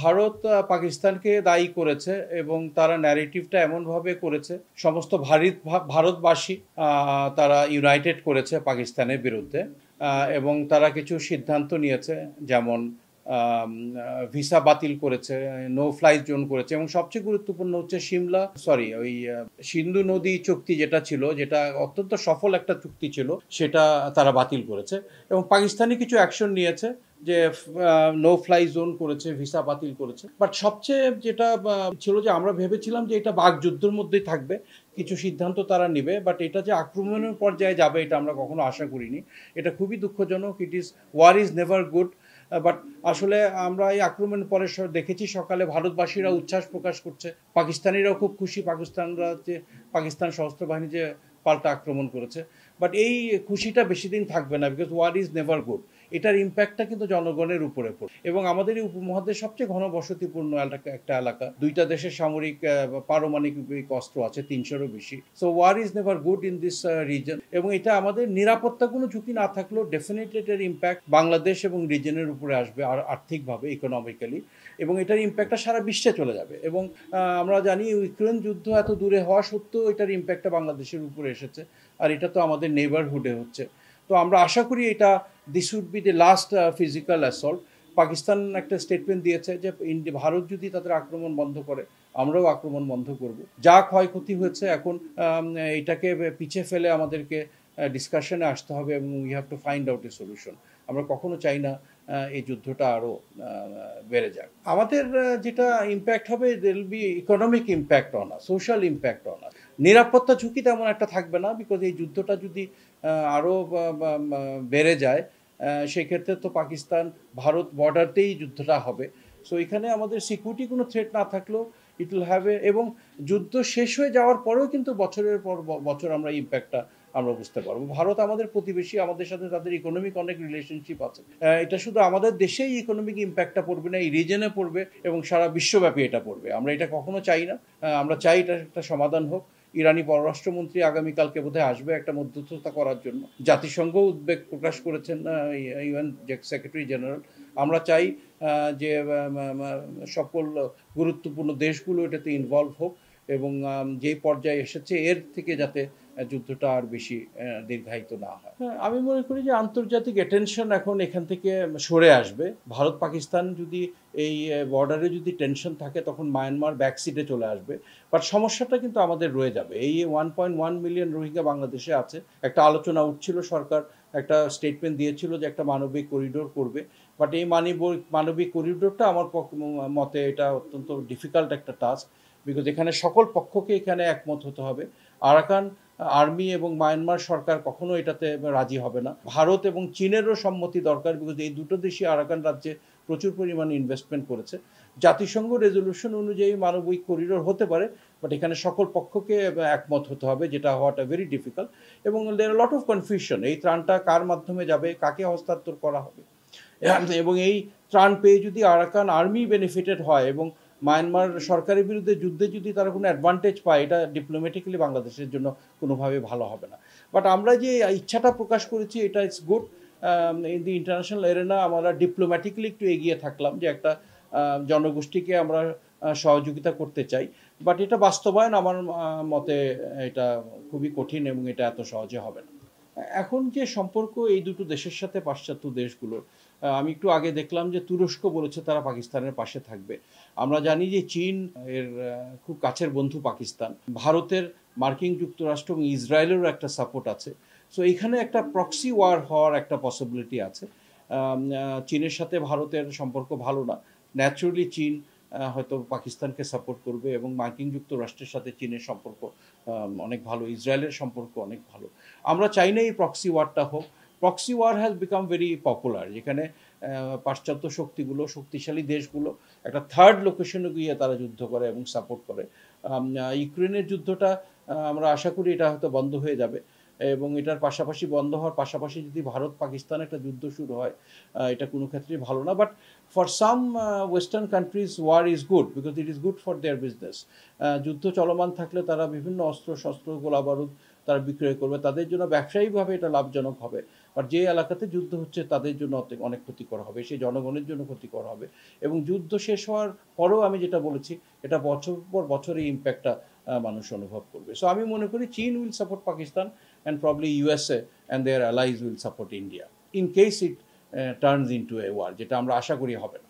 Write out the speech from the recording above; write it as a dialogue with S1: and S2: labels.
S1: ভারত পাকিস্তানকে দায়ী করেছে এবং তারা ন্যারেটিভটা এমনভাবে করেছে সমস্ত ভারতবাসী তারা ইউনাইটেড করেছে পাকিস্তানের বিরুদ্ধে এবং তারা কিছু সিদ্ধান্ত নিয়েছে, যেমন ভিসা বাতিল করেছে, নো ফ্লাই জোন করেছে এবং সবচেয়ে গুরুত্বপূর্ণ হচ্ছে সিন্ধু নদী চুক্তি যেটা ছিল, যেটা অত্যন্ত সফল একটা চুক্তি ছিল, সেটা তারা বাতিল করেছে এবং পাকিস্তানি কিছু অ্যাকশন নিয়েছে যে নো ফ্লাই জোন করেছে, ভিসা বাতিল করেছে। বাট সবচেয়ে যেটা ছিল যে আমরা ভেবেছিলাম যে এটা বাকযুদ্ধের মধ্যেই থাকবে, কিছু সিদ্ধান্ত তারা নেবে, বাট এটা যে আক্রমণের পর্যায়ে যাবে এটা আমরা কখনো আশা করিনি। এটা খুবই দুঃখজনক। War is never good. But আসলে আমরা এই আক্রমণের পরে দেখেছি সকালে ভারতবাসীরা উচ্ছ্বাস প্রকাশ করছে, পাকিস্তানিরাও খুব খুশি পাকিস্তান সশস্ত্র বাহিনী যে পাল্টা আক্রমণ করেছে। বাট এই খুশিটা বেশি দিন থাকবে না, because war is never good. এটার ইম্প্যাক্টটা কিন্তু জনগণের উপরে পড়ে এবং আমাদের এই উপমহাদেশ সবচেয়ে ঘনবসতিপূর্ণ একটা এলাকা, দুইটা দেশের সামরিক পারমাণবিক অস্ত্র আছে 300-এরও বেশি। So war is never good in this reason এবং এটা আমাদের নিরাপত্তা কোনো ঝুঁকি না থাকলেও ডেফিনেটলি এটার ইম্প্যাক্ট বাংলাদেশ এবং রিজনের উপরে আসবে আর আর্থিকভাবে, ইকোনমিক্যালি, এবং এটার ইম্প্যাক্টটা সারা বিশ্বে চলে যাবে। এবং আমরা জানি ইউক্রেন যুদ্ধ এত দূরে হওয়া সত্ত্বেও এটার ইম্প্যাক্টটা বাংলাদেশের উপরে এসেছে, আর এটা তো আমাদের নেইবারহুডে হচ্ছে। তো আমরা আশা করি this would be the last physical assault. Pakistan একটা স্টেটমেন্ট দিয়েছে যে ভারত যদি তাদের আক্রমণ বন্ধ করে আমরাও আক্রমণ বন্ধ করব। যা ক্ষয়ক্ষতি হয়েছে এখন এটাকে পিছিয়ে ফেলে আমাদেরকে ডিসকাশনে আসতে হবে এবং we have to find out a solution. আমরা কখনো চাই না এই যুদ্ধটা আরও বেড়ে যাক। আমাদের যেটা ইম্প্যাক্ট হবে, there will be economic impact on us, social impact on আস। নিরাপত্তা ঝুঁকি তেমন একটা থাকবে না, বিকজ এই যুদ্ধটা যদি আরও বেড়ে যায় সেক্ষেত্রে তো পাকিস্তান ভারত বর্ডারতেই যুদ্ধটা হবে। সো এখানে আমাদের সিকিউরিটি কোনো থ্রেট না থাকলেও ইট উইল হ্যাভ এবং যুদ্ধ শেষ হয়ে যাওয়ার পরেও কিন্তু বছরের পর বছর আমরা ইম্প্যাক্টটা আমরা বুঝতে পারবো। ভারত আমাদের প্রতিবেশী, আমাদের সাথে তাদের ইকোনমিক অনেক রিলেশনশিপ আছে। এটা শুধু আমাদের দেশেই ইকোনমিক ইম্প্যাক্টটা পড়বে না, এই রিজনে পড়বে এবং সারা বিশ্বব্যাপী এটা পড়বে। আমরা এটা কখনো চাই না। আমরা চাই এটা একটা সমাধান হোক। ইরানি পররাষ্ট্রমন্ত্রী আগামীকালকে বোধহয় আসবে একটা মধ্যস্থতা করার জন্য। জাতিসংঘ উদ্বেগ প্রকাশ করেছেন, ইউএন সেক্রেটারি জেনারেল। আমরা চাই যে সকল গুরুত্বপূর্ণ দেশগুলো এটাতে ইনভলভ হোক এবং যেই পর্যায়ে এসেছে এর থেকে যাতে যুদ্ধটা আর বেশি দীর্ঘায়িত না হয়। আমি মনে করি যে আন্তর্জাতিক অ্যাটেনশন এখন এখান থেকে সরে আসবে। ভারত পাকিস্তান যদি এই বর্ডারে যদি টেনশন থাকে তখন মায়ানমার ব্যাকসিটে চলে আসবে। বাট সমস্যাটা কিন্তু আমাদের রয়ে যাবে। এই 1.1 মিলিয়ন রোহিঙ্গা বাংলাদেশে আছে। একটা আলোচনা উঠছিল, সরকার একটা স্টেটমেন্ট দিয়েছিল যে একটা মানবিক করিডোর করবে। বাট এই মানবিক করিডোরটা আমার মতে এটা অত্যন্ত ডিফিকাল্ট একটা টাস্ক, বিকজ এখানে সকল পক্ষকে এখানে একমত হতে হবে। আরাকান আর্মি এবং মায়ানমার সরকার কখনো এটাতে রাজি হবে না। ভারত এবং চীনেরও সম্মতি দরকার, বিকজ এই দুটো দেশই আরাকান রাজ্যে প্রচুর পরিমাণে ইনভেস্টমেন্ট করেছে। জাতিসংঘ রেজলিউশন অনুযায়ী মানবিক করিডোর হতে পারে, বাট এখানে সকল পক্ষকে একমত হতে হবে, যেটা হওয়াটা ভেরি ডিফিকাল্ট। এবং দেয়ার লট অফ কনফিউশন, এই ত্রাণটা কার মাধ্যমে যাবে, কাকে হস্তান্তর করা হবে, এবং এই ত্রাণ পেয়ে যদি আরাকান আর্মি বেনিফিটেড হয় এবং মায়ানমার সরকারের বিরুদ্ধে যুদ্ধে যদি তারা কোনো অ্যাডভান্টেজ পায়, এটা ডিপ্লোম্যাটিক্যালি বাংলাদেশের জন্য কোনোভাবে ভালো হবে না। বাট আমরা যে ইচ্ছাটা প্রকাশ করেছি এটা it's good. In the international arena আমরা ডিপ্লোম্যাটিক্যালি একটু এগিয়ে থাকলাম যে একটা জনগোষ্ঠীকে আমরা সহযোগিতা করতে চাই। বাট এটা বাস্তবায়ন আমার মতে এটা খুবই কঠিন এবং এটা এত সহজে হবে না। এখন যে সম্পর্ক এই দুটো দেশের সাথে পাশ্চাত্য দেশগুলোর, আমি একটু আগে দেখলাম যে তুরস্ক বলেছে তারা পাকিস্তানের পাশে থাকবে। আমরা জানি যে চীন এর খুব কাছের বন্ধু পাকিস্তান, ভারতের মার্কিন যুক্তরাষ্ট্র এবং ইসরায়েলেরও একটা সাপোর্ট আছে। সো এখানে একটা প্রক্সি ওয়ার হওয়ার একটা পসিবিলিটি আছে। চীনের সাথে ভারতের সম্পর্ক ভালো না, ন্যাচুরালি চীন হয়তো পাকিস্তানকে সাপোর্ট করবে এবং মার্কিন যুক্তরাষ্ট্রের সাথে চীনের সম্পর্ক অনেক ভালো, ইসরায়েলের সম্পর্ক অনেক ভালো। আমরা চাই না এই প্রক্সি ওয়ারটা হোক। Proxy war has become very popular, যেখানে পাশ্চাত্য শক্তিগুলো, শক্তিশালী দেশগুলো একটা থার্ড লোকেশনে গিয়ে তারা যুদ্ধ করে এবং সাপোর্ট করে। ইউক্রেনের যুদ্ধটা আমরা আশা করি এটা হয়তো বন্ধ হয়ে যাবে এবং এটার পাশাপাশি বন্ধ হওয়ার পাশাপাশি যদি ভারত পাকিস্তান একটা যুদ্ধ শুরু হয়, এটা কোনো ক্ষেত্রেই ভালো না। But for some western countries war is good, because it is good for their business. যুদ্ধ চলমান থাকলে তারা বিভিন্ন অস্ত্র শস্ত্র গোলা বারুদ তারা বিক্রয় করবে, তাদের জন্য ব্যবসায়িকভাবে এটা লাভজনক হবে। আর যে এলাকাতে যুদ্ধ হচ্ছে তাদের জন্য অনেক ক্ষতিকর হবে, সেই জনগণের জন্য ক্ষতিকর হবে। এবং যুদ্ধ শেষ হওয়ার পরেও আমি যেটা বলেছি, এটা বছর পর বছর এই ইম্প্যাক্টটা মানুষ অনুভব করবে। সো আমি মনে করি চীন will support Pakistan and probably USA and their allies will support India in case it turns into a war, যেটা আমরা আশা করি হবে না।